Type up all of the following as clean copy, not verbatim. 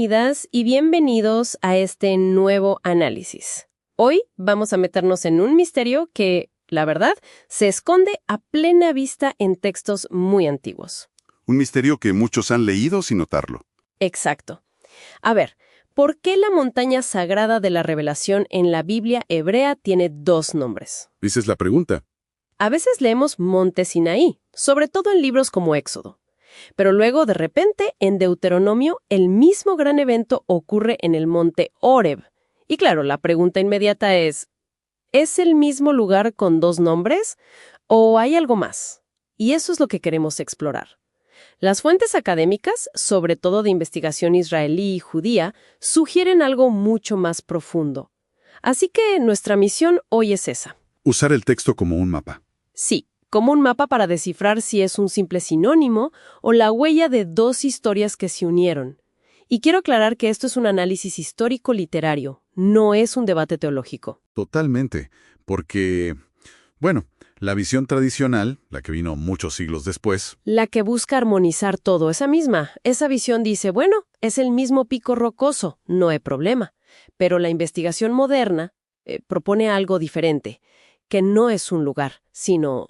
Bienvenidas y bienvenidos a este nuevo análisis. Hoy vamos a meternos en un misterio que, la verdad, se esconde a plena vista en textos muy antiguos. Un misterio que muchos han leído sin notarlo. Exacto. A ver, ¿por qué la montaña sagrada de la revelación en la Biblia hebrea tiene dos nombres? Esa es la pregunta. A veces leemos Monte Sinaí, sobre todo en libros como Éxodo. Pero luego, de repente, en Deuteronomio, el mismo gran evento ocurre en el monte Horeb. Y claro, la pregunta inmediata ¿es el mismo lugar con dos nombres? ¿O hay algo más? Y eso es lo que queremos explorar. Las fuentes académicas, sobre todo de investigación israelí y judía, sugieren algo mucho más profundo. Así que nuestra misión hoy es esa. Usar el texto como un mapa. Sí, como un mapa para descifrar si es un simple sinónimo o la huella de dos historias que se unieron. Y quiero aclarar que esto es un análisis histórico-literario, no es un debate teológico. Totalmente, porque, bueno, la visión tradicional, la que vino muchos siglos después, La que busca armonizar todo, esa misma. Esa visión dice, bueno, es el mismo pico rocoso, no hay problema. Pero la investigación moderna propone algo diferente, que no es un lugar, sino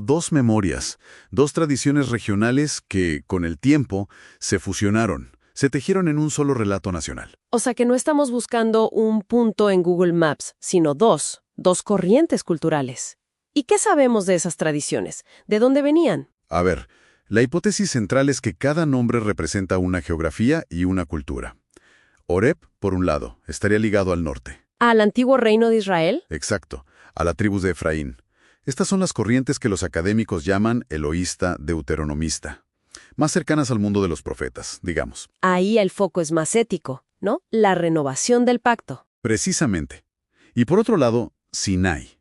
dos memorias, dos tradiciones regionales que, con el tiempo, se fusionaron, se tejieron en un solo relato nacional. O sea que no estamos buscando un punto en Google Maps, sino dos corrientes culturales. ¿Y qué sabemos de esas tradiciones? ¿De dónde venían? A ver, la hipótesis central es que cada nombre representa una geografía y una cultura. Horeb, por un lado, estaría ligado al norte. ¿Al antiguo reino de Israel? Exacto, a la tribu de Efraín. Estas son las corrientes que los académicos llaman eloísta deuteronomista, más cercanas al mundo de los profetas, digamos. Ahí el foco es más ético, ¿no? La renovación del pacto. Precisamente. Y por otro lado, Sinai.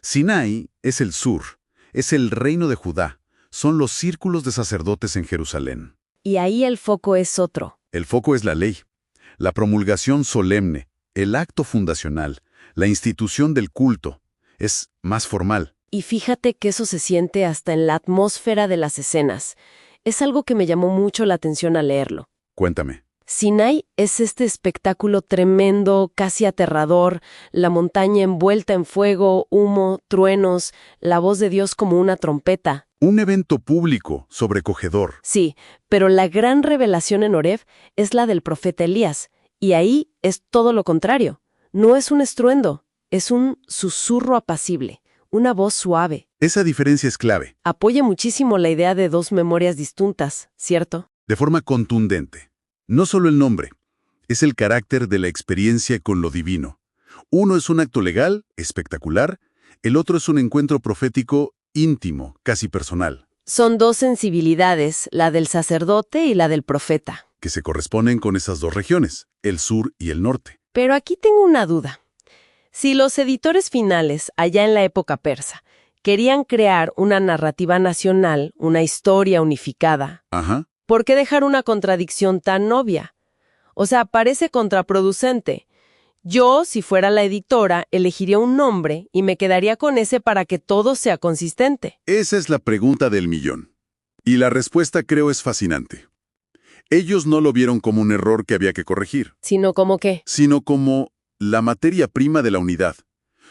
Sinai es el sur, es el reino de Judá, son los círculos de sacerdotes en Jerusalén. Y ahí el foco es otro. El foco es la ley, la promulgación solemne, el acto fundacional, la institución del culto. Es más formal. Y fíjate que eso se siente hasta en la atmósfera de las escenas. Es algo que me llamó mucho la atención al leerlo. Cuéntame. Sinai es este espectáculo tremendo, casi aterrador, la montaña envuelta en fuego, humo, truenos, la voz de Dios como una trompeta. Un evento público, sobrecogedor. Sí, pero la gran revelación en Horeb es la del profeta Elías, y ahí es todo lo contrario. No es un estruendo, es un susurro apacible, una voz suave. Esa diferencia es clave. Apoya muchísimo la idea de dos memorias distintas, ¿cierto? De forma contundente. No solo el nombre, es el carácter de la experiencia con lo divino. Uno es un acto legal, espectacular, el otro es un encuentro profético íntimo, casi personal. Son dos sensibilidades, la del sacerdote y la del profeta. Que se corresponden con esas dos regiones, el sur y el norte. Pero aquí tengo una duda. Si los editores finales, allá en la época persa, querían crear una narrativa nacional, una historia unificada, Ajá. ¿por qué dejar una contradicción tan obvia? O sea, parece contraproducente. Yo, si fuera la editora, elegiría un nombre y me quedaría con ese para que todo sea consistente. Esa es la pregunta del millón. Y la respuesta creo es fascinante. Ellos no lo vieron como un error que había que corregir, Sino como que, sino como la materia prima de la unidad.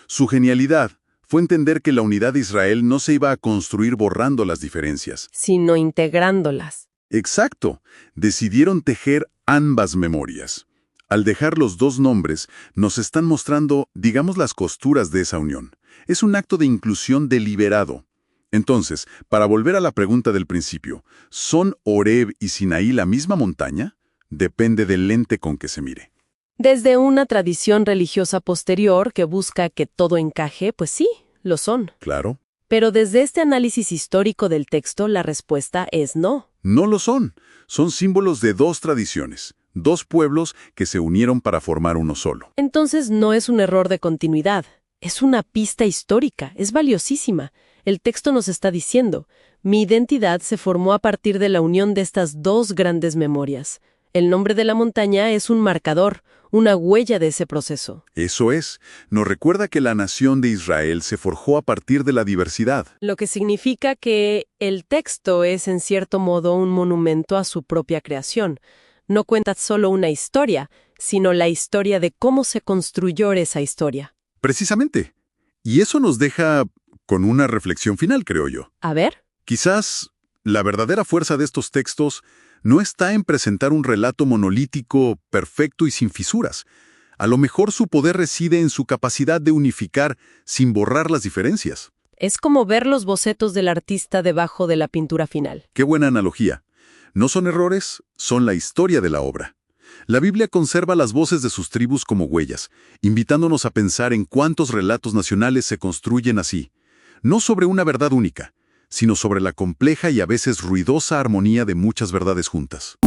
Su genialidad fue entender que la unidad de Israel no se iba a construir borrando las diferencias. sino integrándolas. Exacto. Decidieron tejer ambas memorias. Al dejar los dos nombres, nos están mostrando, digamos, las costuras de esa unión. Es un acto de inclusión deliberado. Entonces, para volver a la pregunta del principio, ¿son Horeb y Sinaí la misma montaña? Depende del lente con que se mire. Desde una tradición religiosa posterior que busca que todo encaje, pues sí, lo son. Claro. Pero desde este análisis histórico del texto, la respuesta es no. No lo son. Son símbolos de dos tradiciones, dos pueblos que se unieron para formar uno solo. Entonces no es un error de continuidad. Es una pista histórica, es valiosísima. El texto nos está diciendo, mi identidad se formó a partir de la unión de estas dos grandes memorias. El nombre de la montaña es un marcador, una huella de ese proceso. Eso es, nos recuerda que la nación de Israel se forjó a partir de la diversidad. Lo que significa que el texto es en cierto modo un monumento a su propia creación. No cuenta solo una historia, sino la historia de cómo se construyó esa historia. Precisamente. Y eso nos deja con una reflexión final, creo yo. A ver. Quizás la verdadera fuerza de estos textos no está en presentar un relato monolítico, perfecto y sin fisuras. A lo mejor su poder reside en su capacidad de unificar sin borrar las diferencias. Es como ver los bocetos del artista debajo de la pintura final. Qué buena analogía. No son errores, son la historia de la obra. La Biblia conserva las voces de sus tribus como huellas, invitándonos a pensar en cuántos relatos nacionales se construyen así, no sobre una verdad única, sino sobre la compleja y a veces ruidosa armonía de muchas verdades juntas.